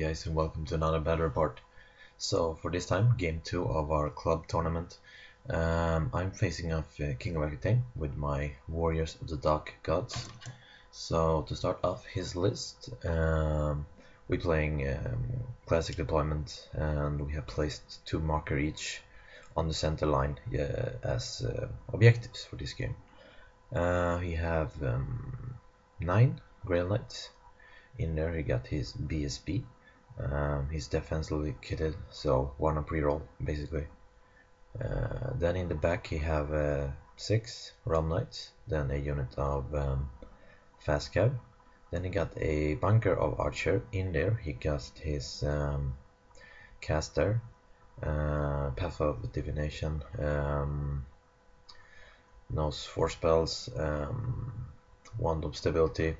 guys, and welcome to another battle report. So for this time, game 2 of our club tournament, I'm facing off King of Aquitaine with my Warriors of the Dark Gods. So to start off his list, we're playing classic deployment, and we have placed 2 marker each on the center line as objectives for this game. We have 9 Grail Knights. In there he got his BSB. He's defensively kitted, so 1 up reroll basically. Then in the back he have 6 Realm Knights, then a unit of fast cab. Then he got a bunker of archer. In there he got his caster, path of divination, knows 4 spells, wand of stability,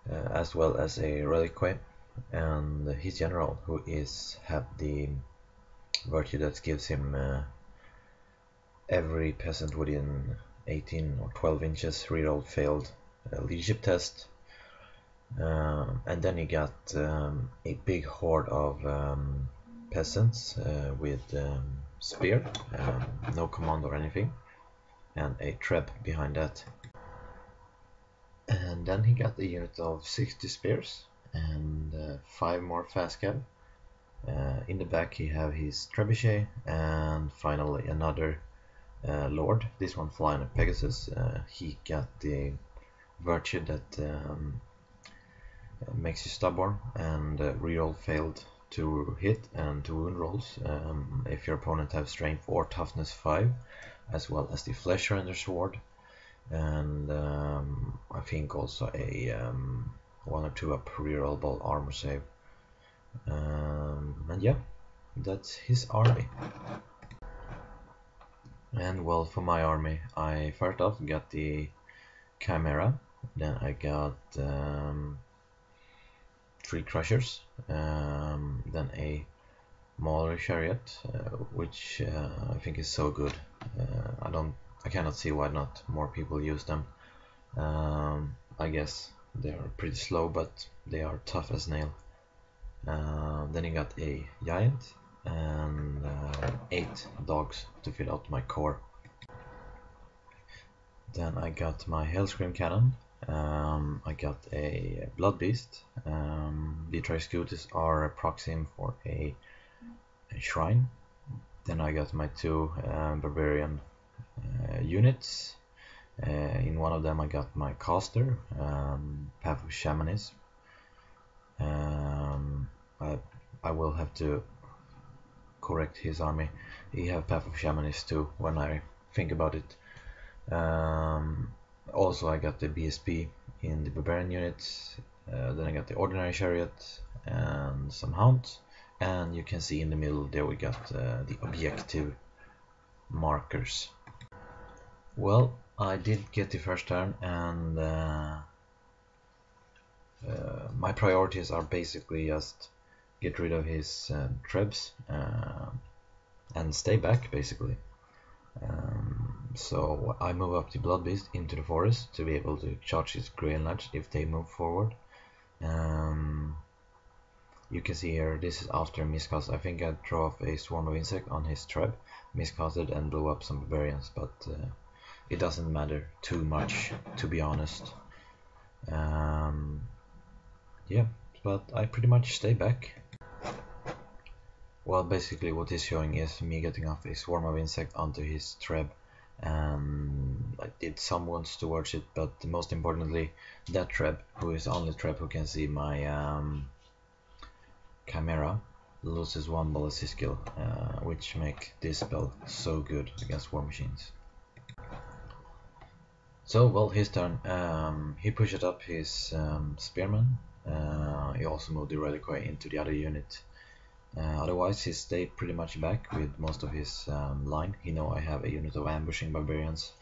as well as a reliquary, and his general, who have the virtue that gives him every peasant within 18 or 12 inches reroll failed leadership test. And then he got a big horde of peasants with spear, no command or anything, and a trap behind that. And then he got a unit of 60 spears and 5 more fast cab. In the back he have his trebuchet, and finally another lord, this one flying a Pegasus. He got the virtue that makes you stubborn, and reroll failed to hit and 2 wound rolls if your opponent have strength or toughness 5, as well as the flesh render sword, and I think also a 1 or 2 up rerollable armor save. And yeah, that's his army. And well, for my army, I first off got the Chimera, then I got 3 Crushers, then a Mauler Chariot, which I think is so good. I cannot see why not more people use them. I guess they are pretty slow, but they are tough as nail. Then I got a Giant and 8 dogs to fill out my core. Then I got my Hellscream Cannon. I got a Blood Beast. The Triscutis are proxim for a shrine. Then I got my 2 Barbarian units. In one of them I got my Caster, Path of Shamanism. I will have to correct his army. He have Path of Shamanism too, when I think about it. Also I got the BSB in the Barbarian units. Then I got the Ordinary Chariot and some Hounds. And you can see in the middle there we got the objective markers. Well, I did get the first turn, and my priorities are basically just get rid of his trebs and stay back basically. So I move up the Blood Beast into the forest to be able to charge his Grail Knights if they move forward. You can see here, this is after miscast. I think I draw off a Swarm of Insect on his trap, miscasted and blew up some Barbarians, but it doesn't matter too much, to be honest. Yeah, but I pretty much stay back. Well, basically what he's showing is me getting off a Swarm of Insect onto his trap, and I did some wounds towards it, but most importantly that trap, who is the only trap who can see my Chimera, loses 1 ballistic skill, which make this spell so good against war machines. So well, his turn. He pushed up his Spearman. He also moved the Reliquary into the other unit. Otherwise he stayed pretty much back with most of his line. He know I have a unit of ambushing barbarians,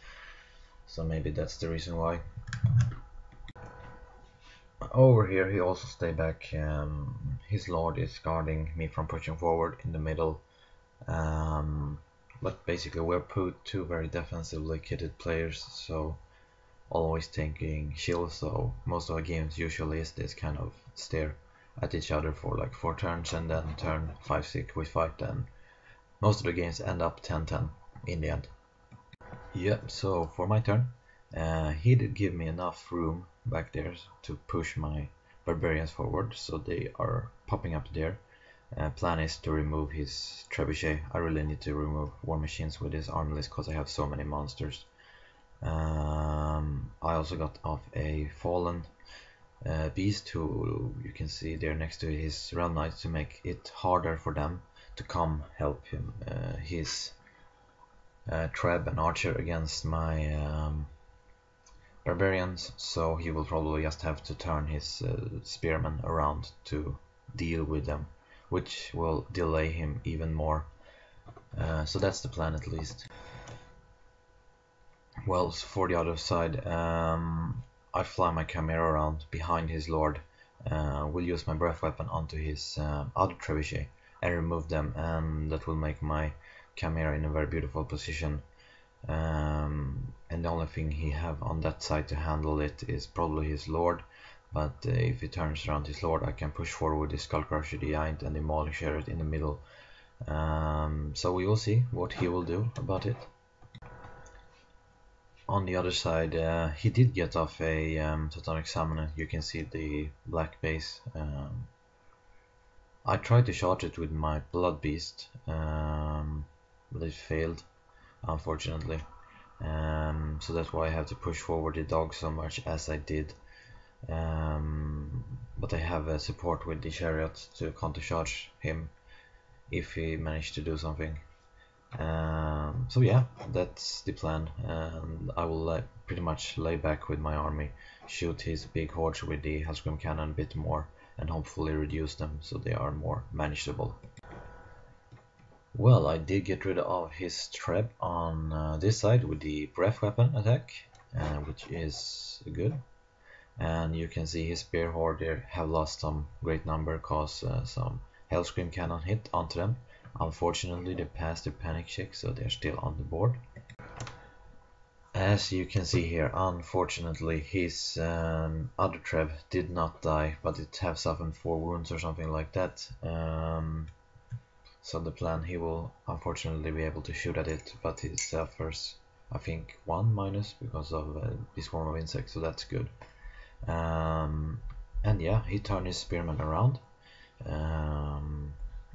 so maybe that's the reason why. Over here he also stayed back. His lord is guarding me from pushing forward in the middle, but basically we're put 2 very defensively kitted players, so always taking shield, so most of our games usually is this kind of stare. at each other for like 4 turns, and then turn 5-6 we fight, and most of the games end up 10-10 in the end. Yep, so for my turn, he did give me enough room back there to push my barbarians forward, so they are popping up there. Plan is to remove his trebuchet. I really need to remove war machines with this army list because I have so many monsters. I also got off a fallen beast who you can see there next to his realm knights to make it harder for them to come help him. His treb and archer against my barbarians, so he will probably just have to turn his spearmen around to deal with them, which will delay him even more. So that's the plan at least. Well, for the other side, I fly my Chimera around behind his lord, will use my breath weapon onto his other trebuchet and remove them, and that will make my Chimera in a very beautiful position. And the only thing he have on that side to handle it is probably his lord, but if he turns around his lord, I can push forward his Skullcrusher, the Giant, and the Mauling Chariot in the middle. So we will see what he will do about it. On the other side, he did get off a Teutonic Summoner. You can see the black base. I tried to charge it with my Blood Beast, but it failed, unfortunately. So that's why I have to push forward the dog so much as I did. But I have a support with the chariot to counter charge him if he managed to do something. So yeah, that's the plan, and I will pretty much lay back with my army, shoot his big hordes with the Hellscream cannon a bit more, and hopefully reduce them so they are more manageable. Well, I did get rid of his treb on this side with the breath weapon attack, which is good. And you can see his spear horde there have lost some great number cause some Hellscream cannon hit onto them. Unfortunately, they passed the panic check, so they're still on the board. As you can see here, unfortunately, his other treb did not die, but it have suffered 4 wounds or something like that. So the plan, he will unfortunately be able to shoot at it, but he suffers, I think, 1 minus because of this swarm of insects, so that's good. And yeah, he turned his spearmen around.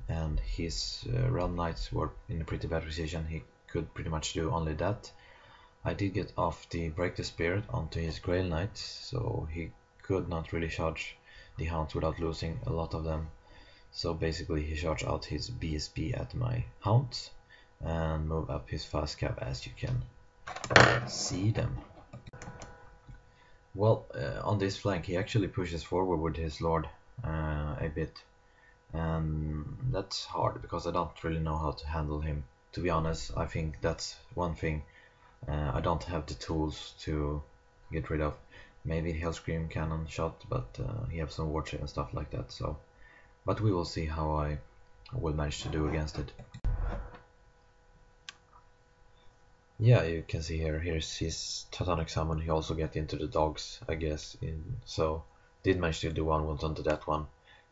And his realm knights were in a pretty bad position. He could pretty much do only that. I did get off the break the spirit onto his grail knights, so he could not really charge the hounds without losing a lot of them. So basically he charged out his BSB at my hounds and move up his fast cap, as you can see them. Well, on this flank he actually pushes forward with his lord a bit. And that's hard because I don't really know how to handle him. To be honest, I think that's one thing I don't have the tools to get rid of. Maybe Hellscream cannon shot, but he has some warchip and stuff like that. So, but we will see how I will manage to do against it. Yeah, you can see here. Here's his Teutonic Summon. He also get into the dogs, I guess. So did manage to do 1 wound onto that one.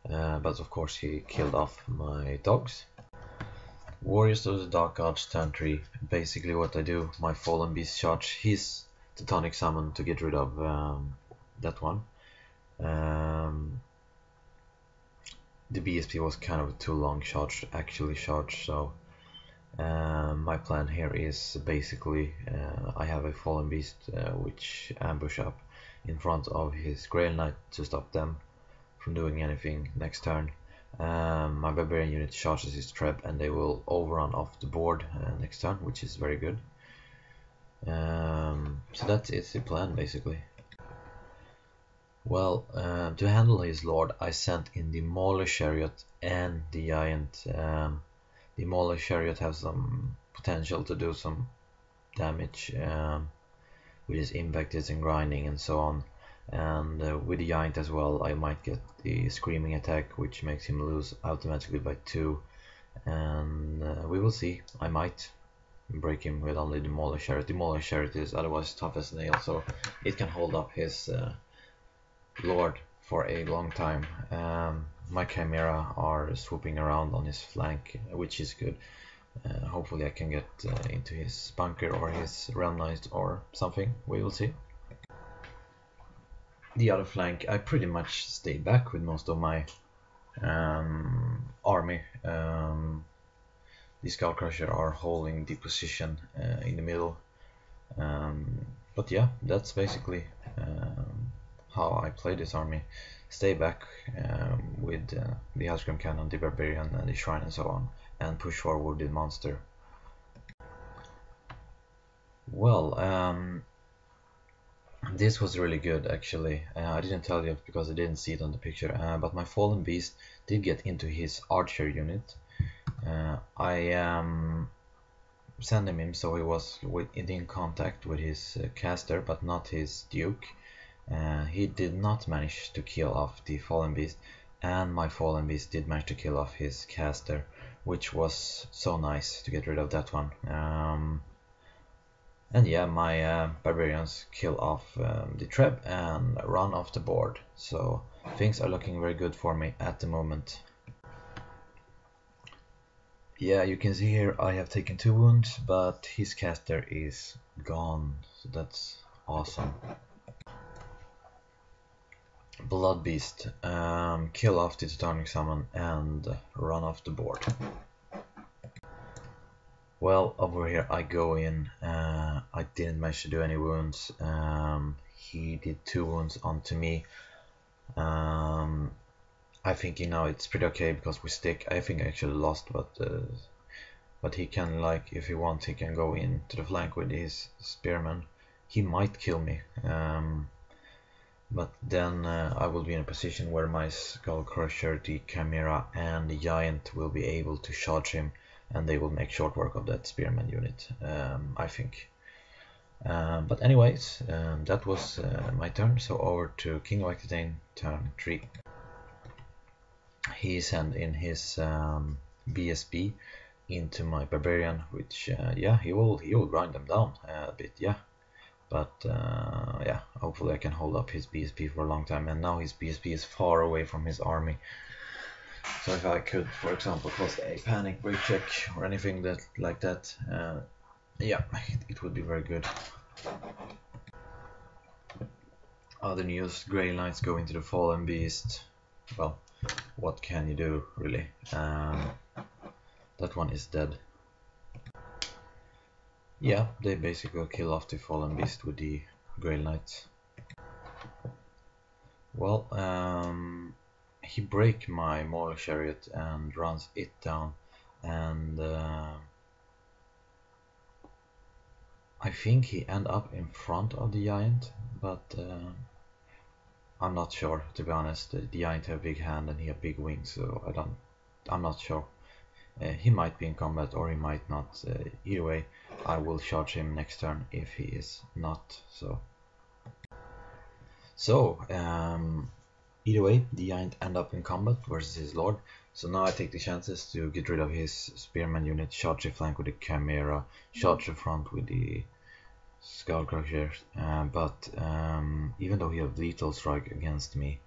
But of course he killed off my dogs. Warriors of the Dark Gods turn 3. Basically what I do, my Fallen Beast charge his Teutonic Summon to get rid of that one. The BSP was kind of too long charge to actually charge, so my plan here is basically I have a Fallen Beast which ambush up in front of his Grail Knight to stop them from doing anything next turn. My barbarian unit charges his trap and they will overrun off the board next turn, which is very good. So that's the plan basically. Well, to handle his lord, I sent in the Mauler Chariot and the Giant. The Mauler Chariot has some potential to do some damage with his impacts and grinding and so on. And with the Giant as well, I might get the Screaming attack, which makes him lose automatically by 2. And we will see. I might break him with only the Mauler Chariot. The Mauler Chariot is otherwise tough as nail, so it can hold up his lord for a long time. my Chimera are swooping around on his flank, which is good. Hopefully I can get into his bunker or his realm knight or something, we will see. The other flank, I pretty much stay back with most of my army. The Skullcrusher are holding the position in the middle. But yeah, that's basically how I play this army. Stay back with the Hellscream Cannon, the Barbarian, and the Shrine and so on, and push forward the monster. Well, this was really good actually. I didn't tell you because I didn't see it on the picture, but my Fallen Beast did get into his archer unit. I sent him so he was in contact with his caster, but not his duke. He did not manage to kill off the Fallen Beast, and my Fallen Beast did manage to kill off his caster, which was so nice to get rid of that one. And yeah, my barbarians kill off the Treb and run off the board, so things are looking very good for me at the moment. Yeah, you can see here I have taken 2 wounds, but his caster is gone, so that's awesome. Blood Beast, kill off the Teutonic Summon and run off the board. Well, over here I go in, I didn't manage to do any wounds, he did 2 wounds onto me. I think now it's pretty okay because we stick. I think I actually lost, but he can, like, if he wants, he can go into the flank with his spearman. He might kill me, but then I will be in a position where my Skullcrusher, the Chimera, and the Giant will be able to charge him, and they will make short work of that spearman unit, I think. But anyways, that was my turn, so over to King of Aquitaine, turn 3. He sent in his BSB into my Barbarian, which yeah, he will grind them down a bit, yeah. But yeah, hopefully I can hold up his BSB for a long time, and now his BSB is far away from his army. So if I could, for example, cause a panic break check or anything like that, yeah, it would be very good. Other news, Grey Knights go into the Fallen Beast. Well, what can you do, really? That one is dead. Yeah, they basically kill off the Fallen Beast with the Grey Knights. Well, he breaks my Mauler Chariot and runs it down, and I think he end up in front of the Giant, but I'm not sure, to be honest. The Giant have a big hand and he have big wings, so I'm not sure. He might be in combat or he might not. Either way, I will charge him next turn if he is not. So either way, the Giant end up in combat versus his lord. So now I take the chances to get rid of his spearman unit, charge the flank with the Chimera, charge the front with the Skullcrusher. But even though he have lethal strike against me,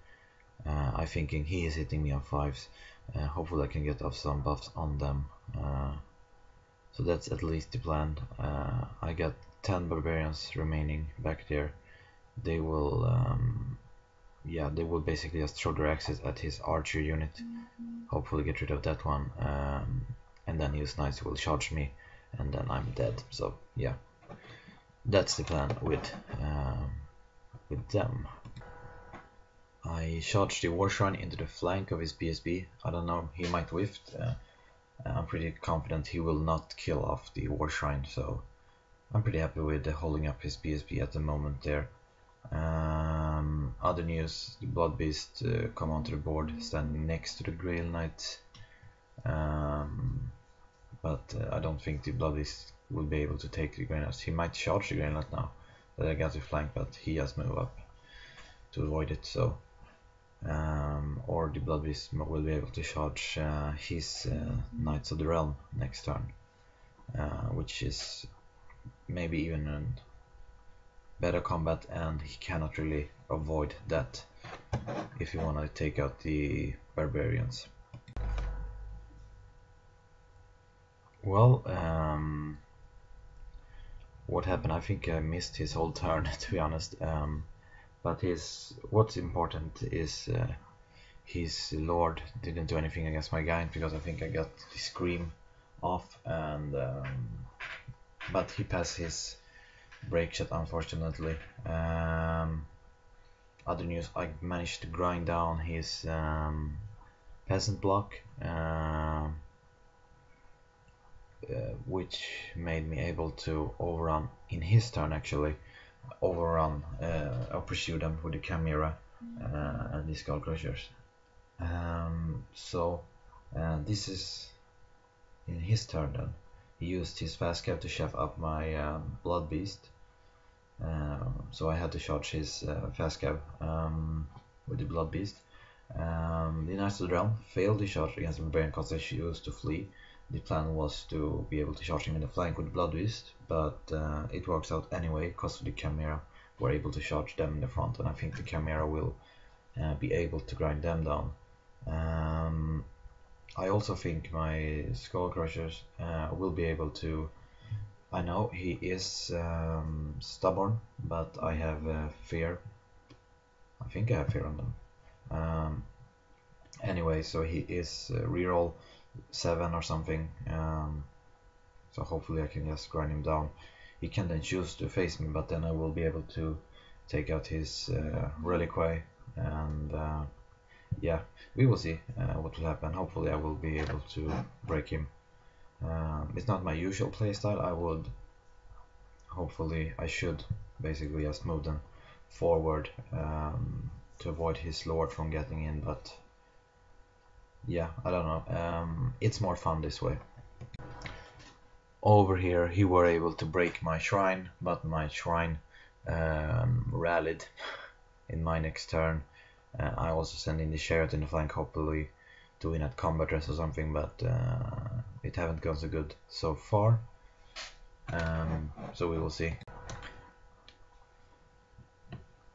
I'm thinking he is hitting me on 5s. Hopefully I can get off some buffs on them. So that's at least the plan. I got 10 barbarians remaining back there. They will yeah, they will basically just throw their axes at his archer unit, hopefully get rid of that one, and then his knights will charge me, and then I'm dead. So yeah, that's the plan with them. I charged the War Shrine into the flank of his BSB. I don't know, he might whiff. I'm pretty confident he will not kill off the War Shrine, so I'm pretty happy with holding up his BSB at the moment there. Other news, the Blood Beast come onto the board standing next to the Grail Knight, but I don't think the Blood Beast will be able to take the Grail Knight. He might charge the Grail Knight now that I got the flank, but he has moved up to avoid it, so or the Blood Beast will be able to charge his Knights of the Realm next turn, which is maybe even better combat, and he cannot really avoid that if you want to take out the barbarians. Well, what happened? I think I missed his whole turn, to be honest. But what's important is his lord didn't do anything against my giant, because I think I got the scream off, and but he passed his break shot, unfortunately. Other news: I managed to grind down his peasant block, which made me able to overrun in his turn, actually overrun or pursue them with the chimera and the skull crushers. So this is in his turn then. He used his fast cap to shove up my blood beast, so I had to charge his fast cap with the blood beast. The Knights of the Realm failed the charge against the barbarian because they used to flee. The plan was to be able to charge him in the flank with the blood beast, but it works out anyway because the chimera were able to charge them in the front, and I think the chimera will be able to grind them down. I also think my skull crushers will be able to. I know he is stubborn, but I have fear. I think I have fear on them. Anyway, so he is reroll 7 or something. So hopefully I can just grind him down. He can then choose to face me, but then I will be able to take out his reliquary, and yeah, we will see what will happen. Hopefully I will be able to break him. It's not my usual playstyle. I should basically just move them forward to avoid his lord from getting in, but yeah, I don't know. It's more fun this way. Over here he were able to break my shrine, but my shrine rallied in my next turn. I also sent in the chariot in the flank, hopefully to win at combat rest or something, but it haven't gone so good so far. So we will see.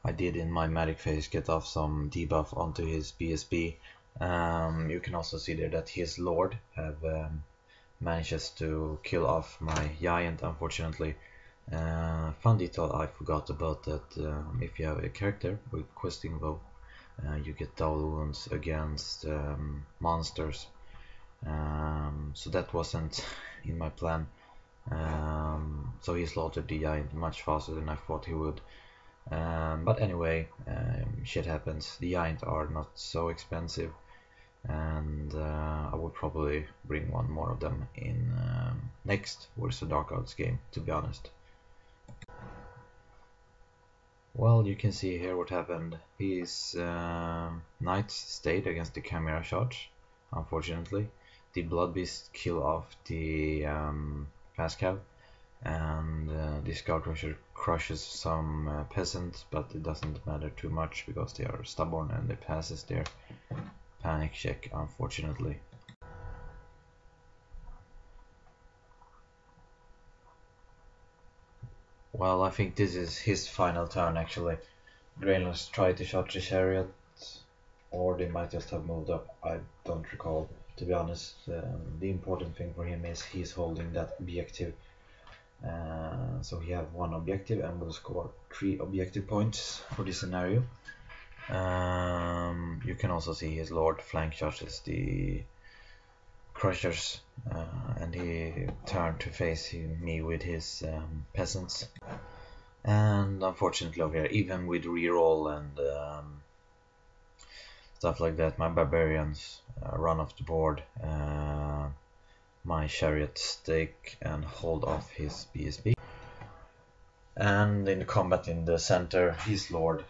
I did in my magic phase get off some debuff onto his BSB. You can also see there that his lord have manages to kill off my giant, unfortunately. Fun detail I forgot about that: if you have a character with questing bow, you get double wounds against monsters. So that wasn't in my plan. So he slaughtered the giant much faster than I thought he would. But anyway, shit happens. The giant are not so expensive, and I would probably bring one more of them in next Warriors of Dark Arts game, to be honest. Well, you can see here what happened. His knights stayed against the chimera charge, unfortunately. The blood beast kill off the fast cav, and the skull crusher crushes some peasants, but it doesn't matter too much because they are stubborn and they passes their panic check, unfortunately. Well, I think this is his final turn, actually. Grainless tried to charge the chariot, or they might just have moved up. I don't recall, to be honest. The important thing for him is he's holding that objective. So he have one objective and will score 3 objective points for this scenario. You can also see his lord flank charges the crushers, and he turned to face me with his peasants. And unfortunately over here, even with reroll and stuff like that, my barbarians run off the board. My chariot stake and hold off his BSB. And in the combat in the center, his lord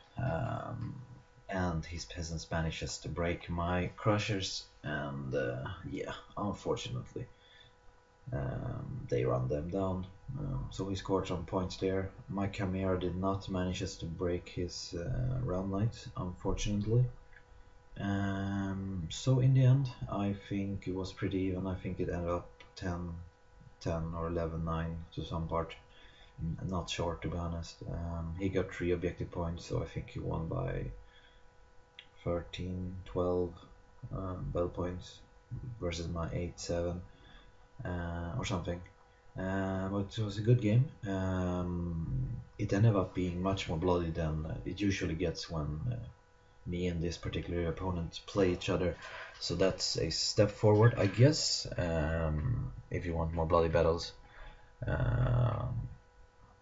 and his peasants manages to break my crushers, and yeah, unfortunately they run them down. So he scored some points there. My chimera did not manage to break his realm knight, unfortunately. So in the end, I think it was pretty even. I think it ended up 10 or 11-9 to some part. Not sure, to be honest. He got 3 objective points, so I think he won by 13, 12 battle points versus my 8, 7 or something. But it was a good game. It ended up being much more bloody than it usually gets when me and this particular opponent play each other. So that's a step forward, I guess, if you want more bloody battles.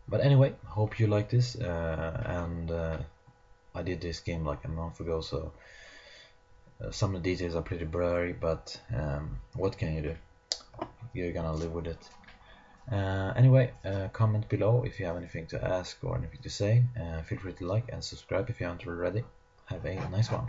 But anyway, hope you like this, and I did this game like a month ago, so some of the details are pretty blurry, but what can you do? You're gonna live with it. Anyway, comment below if you have anything to ask or anything to say. Feel free to like and subscribe if you haven't already. Have a nice one.